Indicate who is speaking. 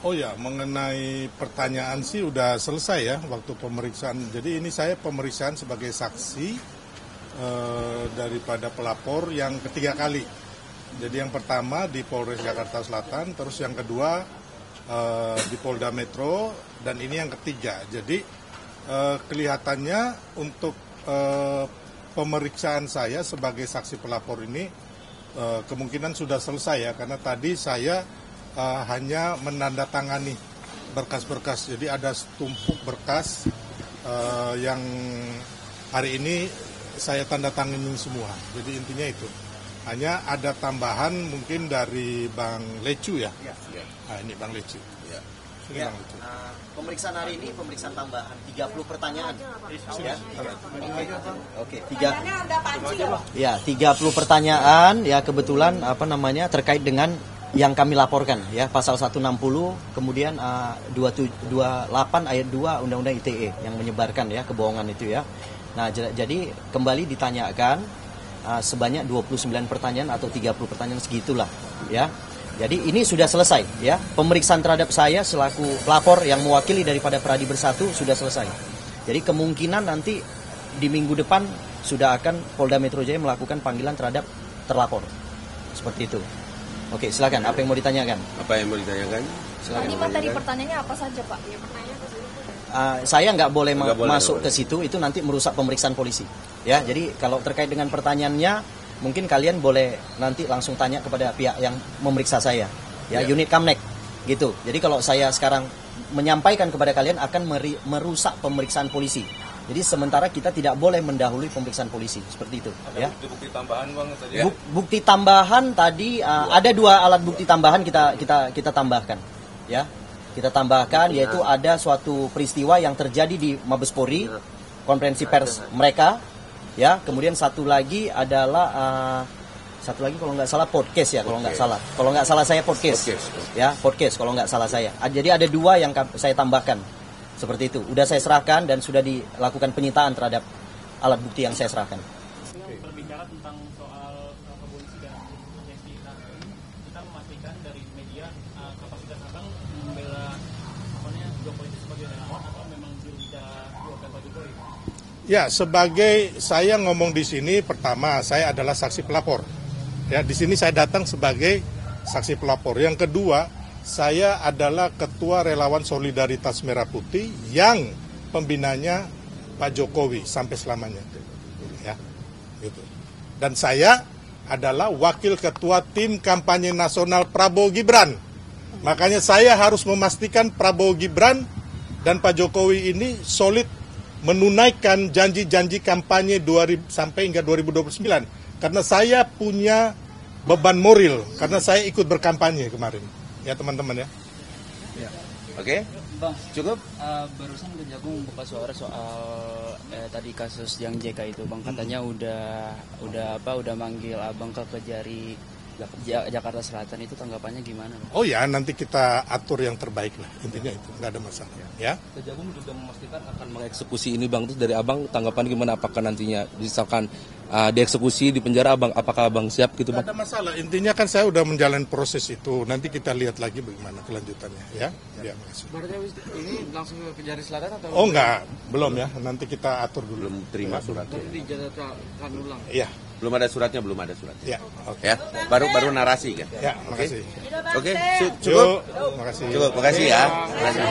Speaker 1: Oh ya, mengenai pertanyaan sih udah selesai ya waktu pemeriksaan. Jadi ini saya pemeriksaan sebagai saksi daripada pelapor yang ketiga kali. Jadi yang pertama di Polres Jakarta Selatan, terus yang kedua di Polda Metro, dan ini yang ketiga. Jadi kelihatannya untuk pemeriksaan saya sebagai saksi pelapor ini kemungkinan sudah selesai ya, karena tadi saya hanya menandatangani berkas-berkas. Jadi ada setumpuk berkas yang hari ini saya tanda tangani semua. Jadi intinya itu. Hanya ada tambahan mungkin dari Bang Lecu ya.
Speaker 2: Ya.
Speaker 1: Nah, ini Bang Lecu.
Speaker 2: Ya.
Speaker 1: Ini Bang Lecu.
Speaker 2: Pemeriksaan hari ini pemeriksaan tambahan 30 pertanyaan. Ya. Oke, 30 pertanyaan ya, kebetulan terkait dengan yang kami laporkan ya, pasal 160 kemudian 228 ayat 2 Undang-Undang ITE yang menyebarkan ya kebohongan itu ya. Nah, jadi kembali ditanyakan sebanyak 29 pertanyaan atau 30 pertanyaan segitulah ya. Jadi ini sudah selesai ya. Pemeriksaan terhadap saya selaku pelapor yang mewakili daripada Pradi Bersatu sudah selesai. Jadi kemungkinan nanti di minggu depan sudah akan Polda Metro Jaya melakukan panggilan terhadap terlapor. Seperti itu. Oke, silakan. Apa yang mau ditanyakan? Silakan.
Speaker 3: Tadi pertanyaannya apa saja, Pak?
Speaker 2: Saya nggak boleh masuk ke situ, itu nanti merusak pemeriksaan polisi. Ya, jadi kalau terkait dengan pertanyaannya, mungkin kalian boleh nanti langsung tanya kepada pihak yang memeriksa saya, ya. Unit Kamnek, gitu. Jadi kalau saya sekarang menyampaikan kepada kalian akan merusak pemeriksaan polisi. Jadi sementara kita tidak boleh mendahului pemeriksaan polisi, seperti itu.
Speaker 4: Ada
Speaker 2: ya.
Speaker 4: bukti tambahan, Bang, tadi.
Speaker 2: Bukti tambahan tadi ada 2 alat bukti tambahan kita tambahkan, ya. Kita tambahkan yaitu ada suatu peristiwa yang terjadi di Mabes Polri, konferensi pers mereka, ya. Kemudian satu lagi adalah kalau nggak salah podcast ya, kalau nggak salah saya podcast. Ya, podcast kalau nggak salah saya. Jadi ada 2 yang saya tambahkan. Seperti itu. Udah saya serahkan dan sudah dilakukan penyitaan terhadap alat bukti yang saya serahkan.
Speaker 5: Berbicara tentang soal polisi dan proteksi, kita memastikan dari media kapasitas Abang membela Jokowi itu sebagai relawan atau memang jurubicara keluarga Pak Jokowi?
Speaker 1: Ya, sebagai saya ngomong di sini, pertama saya adalah saksi pelapor. Ya, di sini saya datang sebagai saksi pelapor. Yang kedua, saya adalah Ketua Relawan Solidaritas Merah Putih yang pembinanya Pak Jokowi sampai selamanya. Ya, gitu. Dan saya adalah Wakil Ketua Tim Kampanye Nasional Prabowo Gibran. Makanya saya harus memastikan Prabowo Gibran dan Pak Jokowi ini solid menunaikan janji-janji kampanye sampai hingga 2029. Karena saya punya beban moral, karena saya ikut berkampanye kemarin. Ya teman-teman ya.
Speaker 2: Oke.
Speaker 6: Bang,
Speaker 2: cukup.
Speaker 6: Barusan Kejagung buka suara soal tadi kasus yang JK itu, Bang, katanya udah manggil Abang ke Kejari Jakarta Selatan, itu tanggapannya gimana, Bang?
Speaker 1: Oh ya, nanti kita atur yang terbaik lah, intinya itu, nggak ada masalah. Ya.
Speaker 4: Kejagung juga memastikan akan mengeksekusi ini, Bang. Terus dari Abang tanggapan gimana? Apakah nantinya misalkan dieksekusi di penjara, Abang? Apakah Abang siap gitu, Bang?
Speaker 1: Nggak ada masalah, intinya kan saya udah menjalani proses itu. Nanti kita lihat lagi bagaimana kelanjutannya, ya. Ya, makasih.
Speaker 6: Berarti ini langsung ke Kejari Selatan atau?
Speaker 1: Oh enggak, belum ya. Nanti kita atur dulu.
Speaker 4: Belum terima suratnya.
Speaker 6: Berarti dijadwalkan ulang.
Speaker 1: Iya.
Speaker 4: Belum ada suratnya.
Speaker 1: Ya, oke.
Speaker 4: Ya, baru narasi kan?
Speaker 1: Ya, makasih.
Speaker 4: Oke,
Speaker 1: Cukup. Makasih.
Speaker 4: Cukup, makasih ya. Makasih.